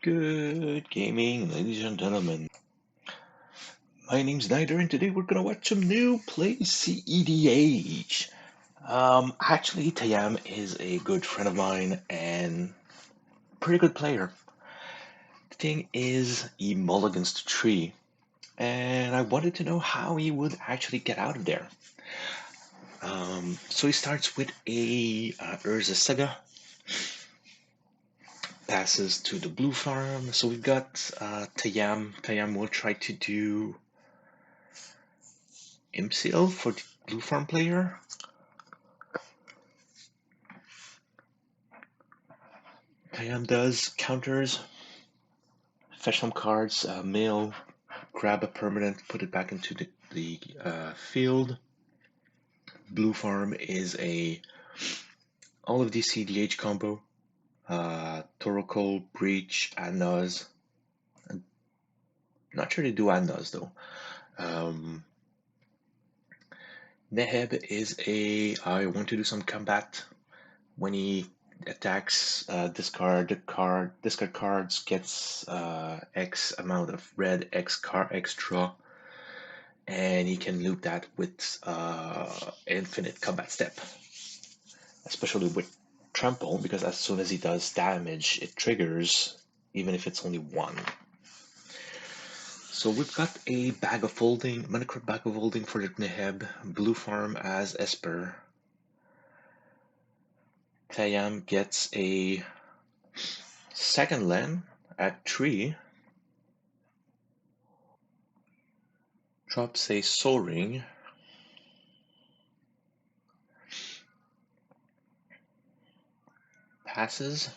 Good gaming, ladies and gentlemen. My name's Nider, and today we're gonna watch some new play cEDH. Actually, Tayam is a good friend of mine and pretty good player. The thing is, he mulligans to 3, and I wanted to know how he would actually get out of there. So he starts with a Urza Saga, passes to the BlueFarm. So we've got Tayam. Tayam will try to do MCL for the BlueFarm player. Tayam does counters, fetch some cards, mill, grab a permanent, put it back into the field. BlueFarm is all of the cEDH combo. Torokol, Breach, Annoz. Not sure they do Annoz though. Neheb is I want to do some combat. When he attacks, discard cards, gets X amount of red, X draw, and he can loop that with infinite combat step, especially with trample, because as soon as he does damage, it triggers, even if it's only one. So we've got a bag of holding, Monochrome bag of holding for the Neheb, BlueFarm as Esper. Tayam gets a second land at 3, drops a Soul Ring, passes,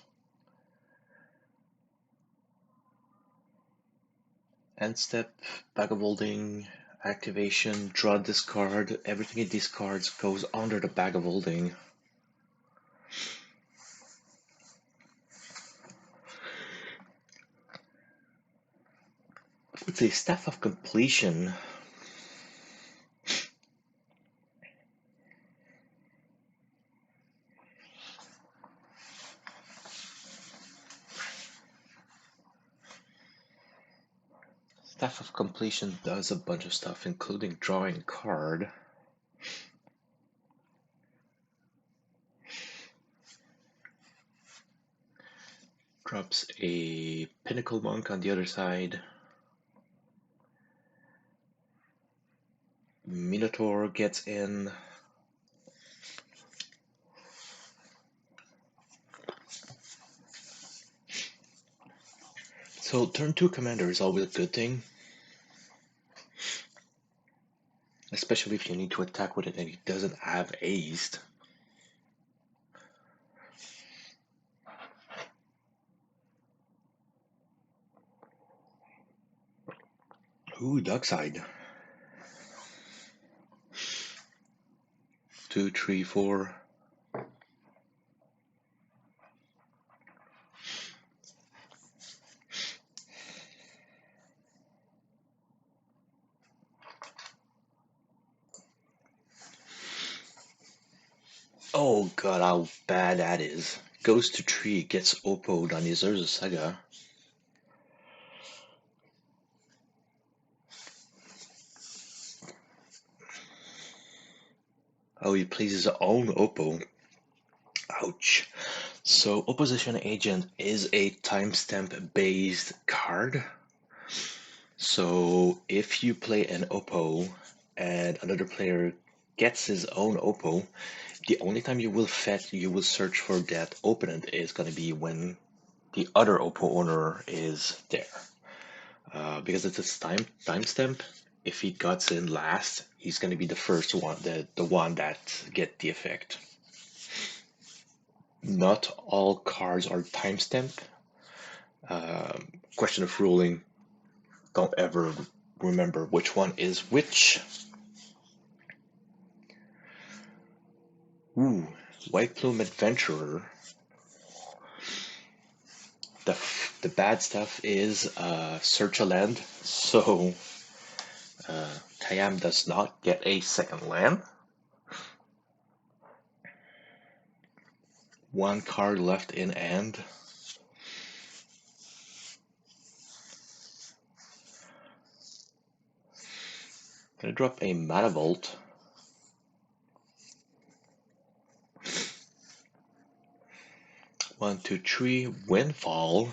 end step, bag of holding, activation, draw, discard. Everything he discards goes under the bag of holding. It's a Staff of Completion. Staff of Completion does a bunch of stuff, including drawing a card. Drops a Pinnacle Monk on the other side. Minotaur gets in. So turn 2 commander is always a good thing. Especially if you need to attack with it and he doesn't have aced. Ooh, Darkside. 2, 3, 4. Oh god, how bad that is. Goes to 3, gets Oppo'd on his Urza Saga. Oh, he plays his own Oppo. Ouch. So, Opposition Agent is a timestamp based card. So, if you play an Oppo and another player gets his own Oppo, the only time you will search for that opponent is going to be when the other Oppo owner is there. Because it's a timestamp. If he gets in last, he's going to be the first one, the one that get the effect. Not all cards are timestamp. Question of ruling. Don't ever remember which one is which. Ooh, White Plume Adventurer. The bad stuff is search a land, so Tayam does not get a second land. 1 card left in hand. drop a Mana Volt. One, two, three, Windfall.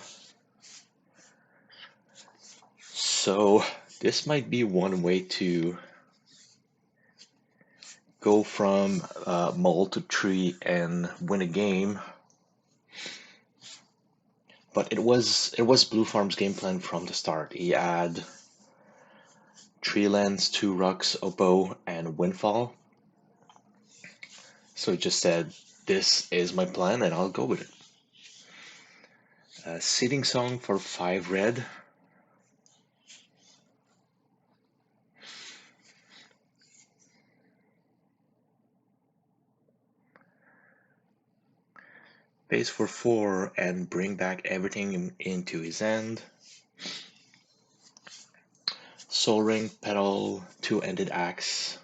So this might be one way to go from Mull to tree and win a game. But it was BlueFarm's game plan from the start. He had 3 lands, 2 rocks, Oppo, and Windfall. So he just said, this is my plan and I'll go with it. Seeding Song for 5 red. Base for 4 and bring back everything into his hand. Soul Ring, Petal, 2-ended axe.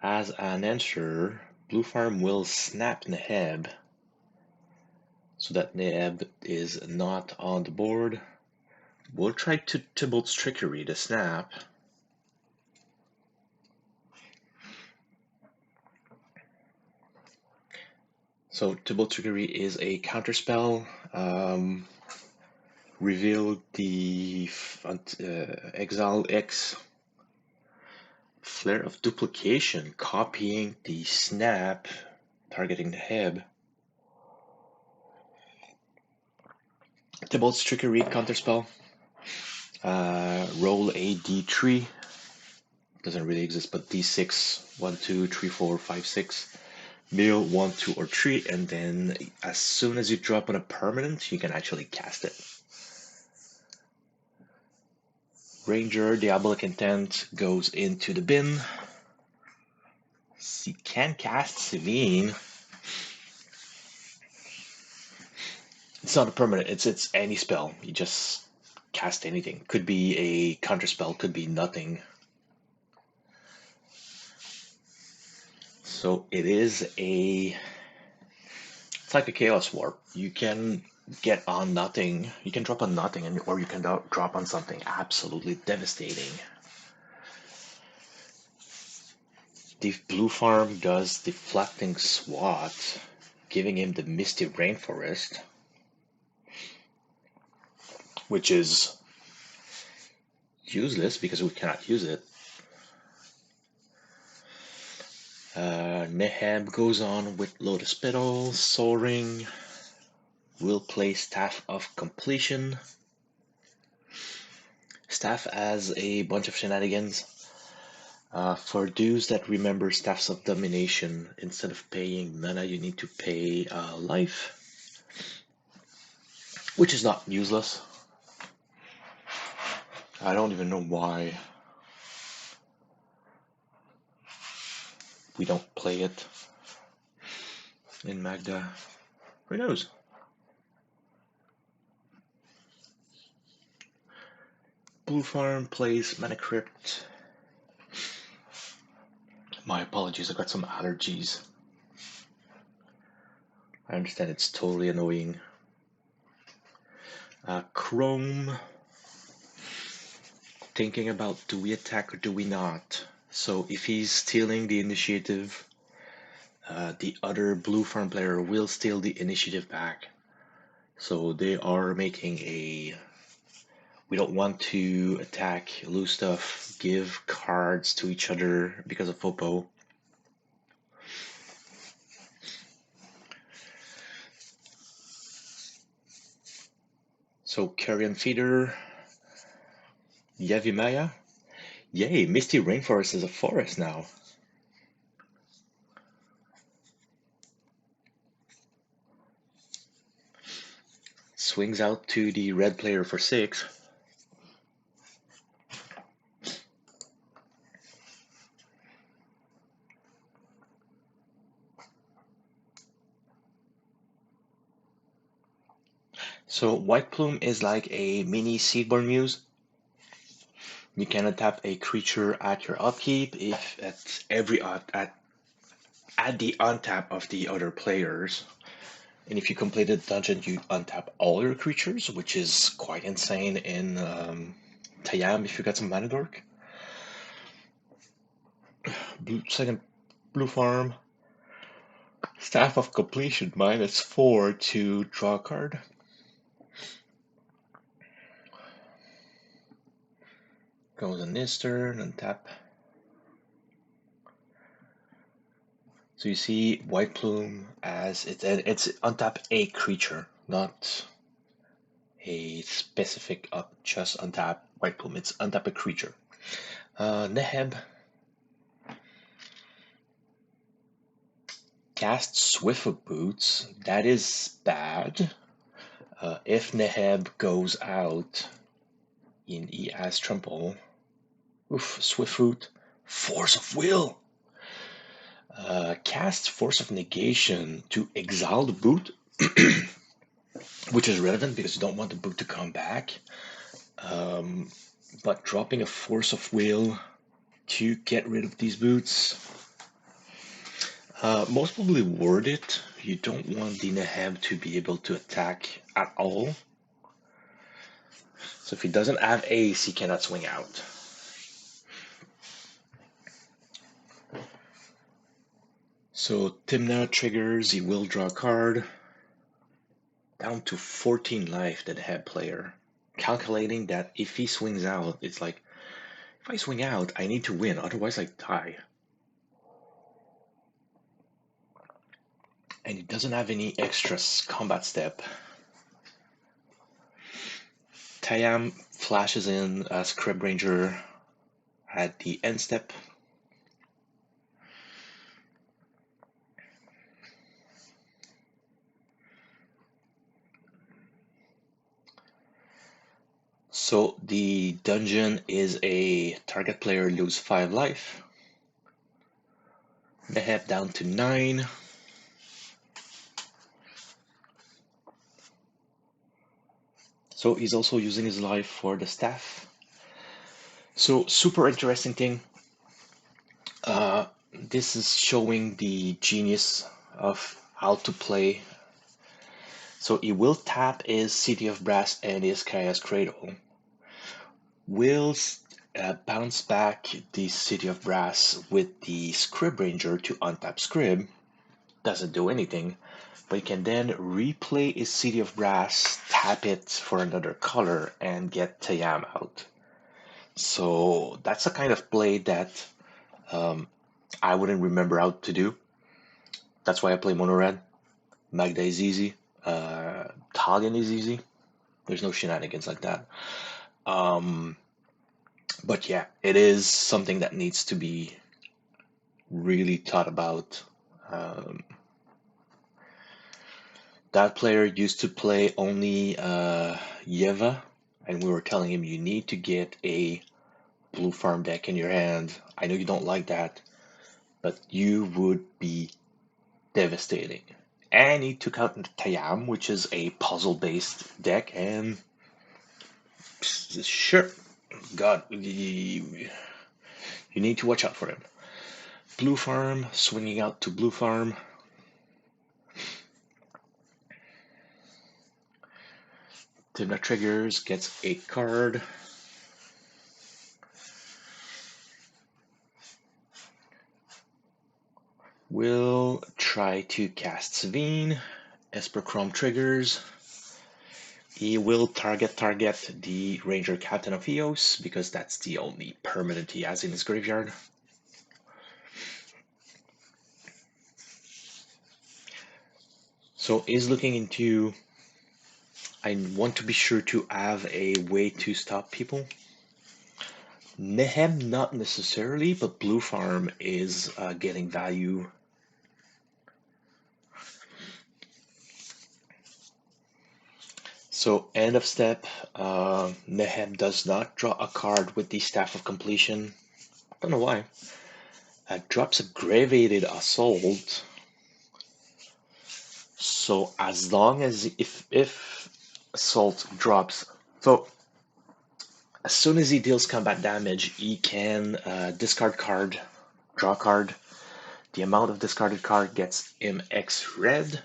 As an answer, BlueFarm will snap Neheb so that Neheb is not on the board. We'll try to Tybalt's Trickery to snap. So Tybalt's Trickery is a counterspell. Reveal the Exile X. Flare of Duplication, copying the snap, targeting the Neheb. Tybalt's Trickery, counterspell. Roll a d3. Doesn't really exist, but d6. 1, 2, 3, 4, 5, 6. Mill 1, 2, or 3, and then as soon as you drop on a permanent, you can actually cast it. Ranger, Diabolic Intent goes into the bin. He can cast Savine. It's not a permanent, it's any spell. You just cast anything. Could be a counter spell, could be nothing. So it is it's like a Chaos Warp. You can get on nothing, you can drop on nothing, or you can drop on something absolutely devastating. The BlueFarm does Deflecting Swat, giving him the Misty Rainforest, which is useless because we cannot use it. Neheb goes on with Lotus Petal, Soul Ring, will play Staff of Completion. Staff has a bunch of shenanigans. For those that remember Staffs of Domination, instead of paying mana, you need to pay life, which is not useless. I don't even know why we don't play it in Magda. Who knows? BlueFarm plays Mana Crypt. My apologies, I got some allergies. I understand it's totally annoying. Chrome. Thinking about, do we attack or do we not? So if he's stealing the initiative, the other BlueFarm player will steal the initiative back. So they are making a... We don't want to attack, lose stuff, give cards to each other because of Popo. So Carrion Feeder, Yavimaya. Yay, Misty Rainforest is a forest now. Swings out to the red player for 6. So White Plume is like a mini Seedborn Muse. You can untap a creature at your upkeep if at the untap of the other players. And if you complete the dungeon, you untap all your creatures, which is quite insane in Tayam if you got some mana dork. Second BlueFarm. Staff of completion -4 to draw a card. Goes on this turn and tap. So you see White Plume as it's untap a creature, not a specific just untap White Plume. It's untap a creature. Neheb cast Swift of Boots. That is bad. If Neheb goes out in he has trample. Oof, Swiftfoot. Force of Will. Cast Force of Negation to exile the boot, which is relevant because you don't want the boot to come back. But dropping a Force of Will to get rid of these boots, most probably worth it. You don't want the Neheb to be able to attack at all. So if he doesn't have ace, he cannot swing out. So Timna triggers, he will draw a card. Down to 14 life, the Neheb player. Calculating that if he swings out, it's like, if I swing out, I need to win, otherwise I die. And he doesn't have any extra combat step. Tayam flashes in a Scrib Ranger at the end step. So the dungeon is a target player lose 5 life. Neheb down to 9. So he's also using his life for the staff. So super interesting thing. This is showing the genius of how to play. So he will tap his City of Brass and his Chaos Cradle. Will bounce back the City of Brass with the Scrib Ranger to untap Scrib. Doesn't do anything, but he can then replay his City of Brass, tap it for another color, and get Tayam out. So that's a kind of play that I wouldn't remember how to do. That's why I play Mono Red. Magda is easy. Talion is easy. There's no shenanigans like that. But yeah, it is something that needs to be really thought about. That player used to play only Yeva, and we were telling him you need to get a BlueFarm deck in your hand. I know you don't like that, but you would be devastating. And he took out Tayam, which is a puzzle-based deck, and sure, God, you need to watch out for him. BlueFarm, swinging out to BlueFarm. Timna triggers, gets a card. Will try to cast Savine. Esper Chrome triggers. He will target the Ranger Captain of Eos because that's the only permanent he has in his graveyard. So he's looking into, I want to be sure to have a way to stop people. Neheb not necessarily, but BlueFarm is getting value. So end of step, Neheb does not draw a card with the Staff of Completion. Don't know why. Drops a Gravated Assault. So as long as if Assault drops, so as soon as he deals combat damage, he can discard card, draw card. The amount of discarded card gets him X red.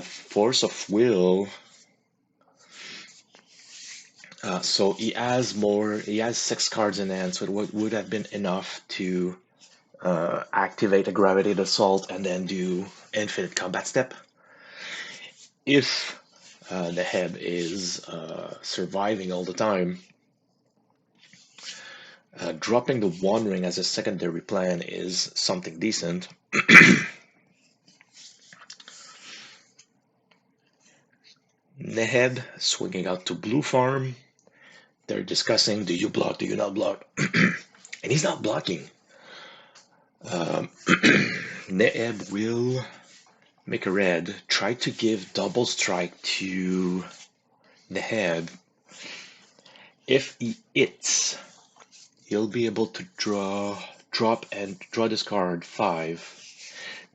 Force of Will. So he has 6 cards in hand, so it would have been enough to activate a Gravitated Assault, and then do Infinite Combat Step. If Neheb is surviving all the time, dropping the One Ring as a secondary plan is something decent. Neheb swinging out to BlueFarm. They're discussing, do you block, do you not block? And he's not blocking. Neheb will make a red, try to give double strike to Neheb. If he hits, he'll be able to drop this card 5.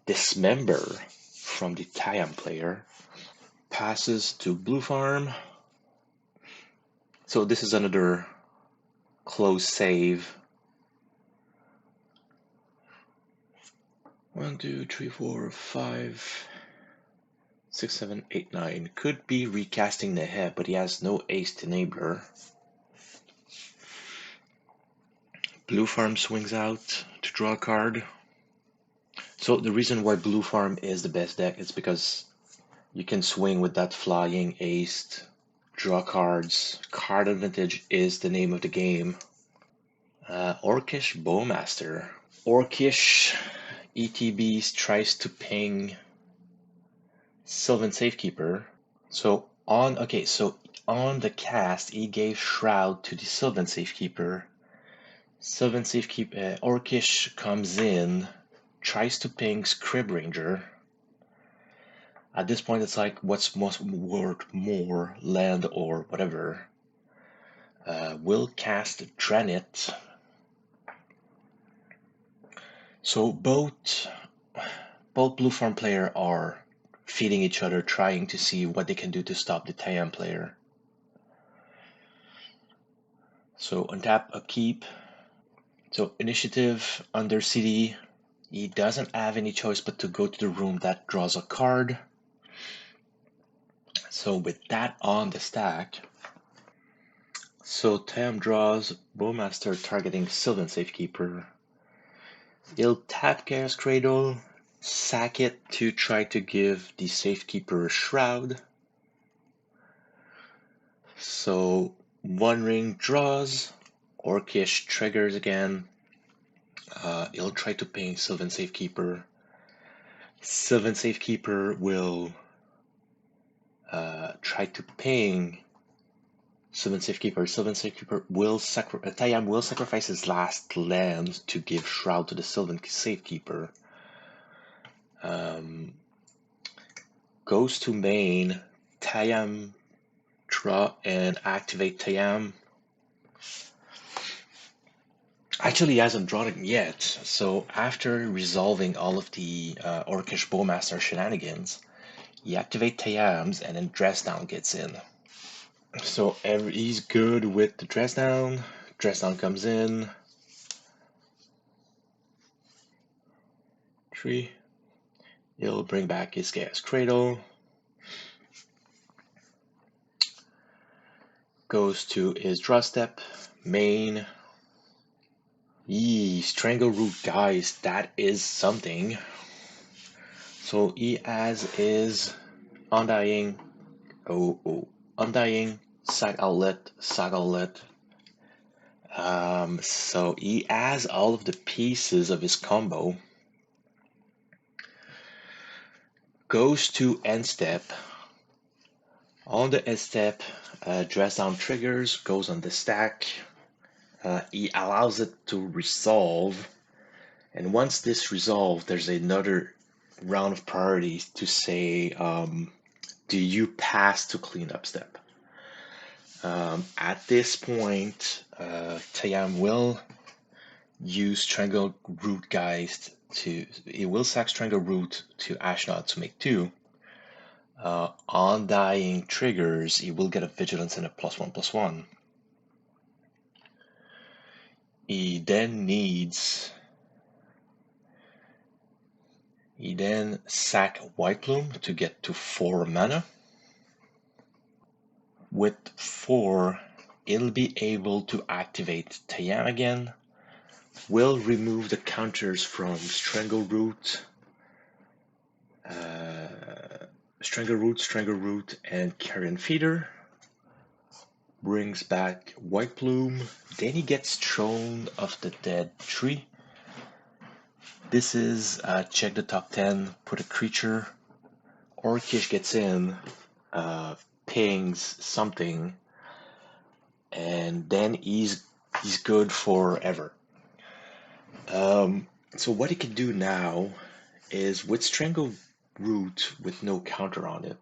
Dismember from the Tayam player. Passes to BlueFarm. So this is another close save. 1, 2, 3, 4, 5, 6, 7, 8, 9. Could be recasting the head, but he has no ace enabler. BlueFarm swings out to draw a card. So the reason why BlueFarm is the best deck is because you can swing with that flying ace, draw cards. Card advantage is the name of the game. Orcish Bowmaster. Orcish ETB tries to ping Sylvan Safekeeper. So on the cast, he gave Shroud to the Sylvan Safekeeper. Sylvan Safekeeper Orcish comes in, tries to ping Scrib Ranger. At this point, it's like what's most worth more, land or whatever. Will cast Dranit. So both BlueFarm player are feeding each other, trying to see what they can do to stop the Tayam player. So untap, upkeep. So initiative under city. He doesn't have any choice but to go to the room that draws a card. So with that on the stack, so Tayam draws Bowmaster targeting Sylvan Safekeeper. He'll tap Chaos Cradle, sack it to try to give the Safekeeper a Shroud. So One Ring draws, Orcish triggers again. He'll try to ping Sylvan Safekeeper. Sylvan Safekeeper will try to ping Sylvan Safekeeper. Sylvan Safekeeper will Tayam will sacrifice his last land to give Shroud to the Sylvan Safekeeper. Goes to main. Tayam draw and activate Tayam. Actually, he hasn't drawn it yet. So after resolving all of the Orcish Bowmaster shenanigans, you activate Tayam's and then Dress Down gets in. So he's good with the Dress Down. Dress Down comes in. 3. He'll bring back his Chaos Cradle. Goes to his draw step. Main. Strangle Root, guys. That is something. So he has his Undying. Undying. Sack Outlet. So he has all of the pieces of his combo. Goes to end step. On the end step, Dress Down triggers, goes on the stack. He allows it to resolve. And once this resolves, there's another round of priorities to say, do you pass to cleanup step? At this point, Tayam will use Strangle Root Geist he will sack Strangle Root to Ashnod to make 2. Undying triggers, he will get a Vigilance and a +1/+1. He then sack White Plume to get to 4 mana. With 4, he'll be able to activate Tayam again, will remove the counters from Strangleroot, Strangleroot, and Carrion Feeder. Brings back White Plume. Then he gets thrown off the dead tree. This is check the top 10, put a creature. Orcish gets in, pings something, and then he's good forever. So what he can do now is with Strangle Root with no counter on it,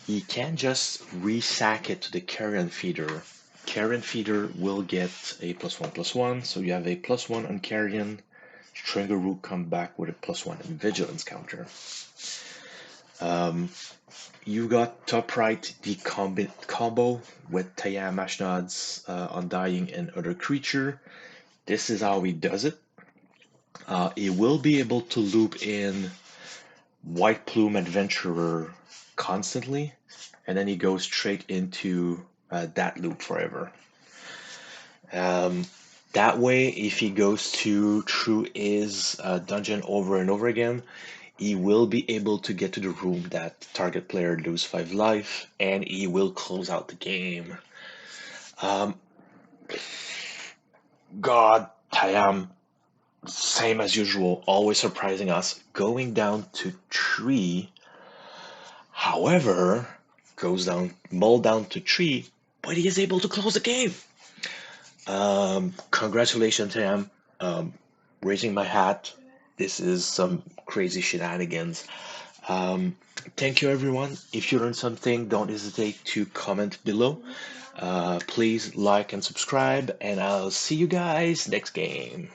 he can just resack it to the Carrion Feeder. Carrion Feeder will get a +1/+1, so you have a +1 on Carrion. Strangle Root come back with a +1 in Vigilance counter. You got top right the combo with Tayam, Ashnods, Undying, and other creature. This is how he does it. He will be able to loop in White Plume Adventurer constantly, and then he goes straight into that loop forever. That way, if he goes through his dungeon over and over again, he will be able to get to the room that target player lose 5 life, and he will close out the game. God, Tayam, same as usual, always surprising us, going down to 3. However, goes down, mull down to 3, but he is able to close the game. Congratulations, Tayam. Raising my hat. This is some crazy shenanigans. Thank you, everyone. If you learned something, don't hesitate to comment below. Please like and subscribe, and I'll see you guys next game.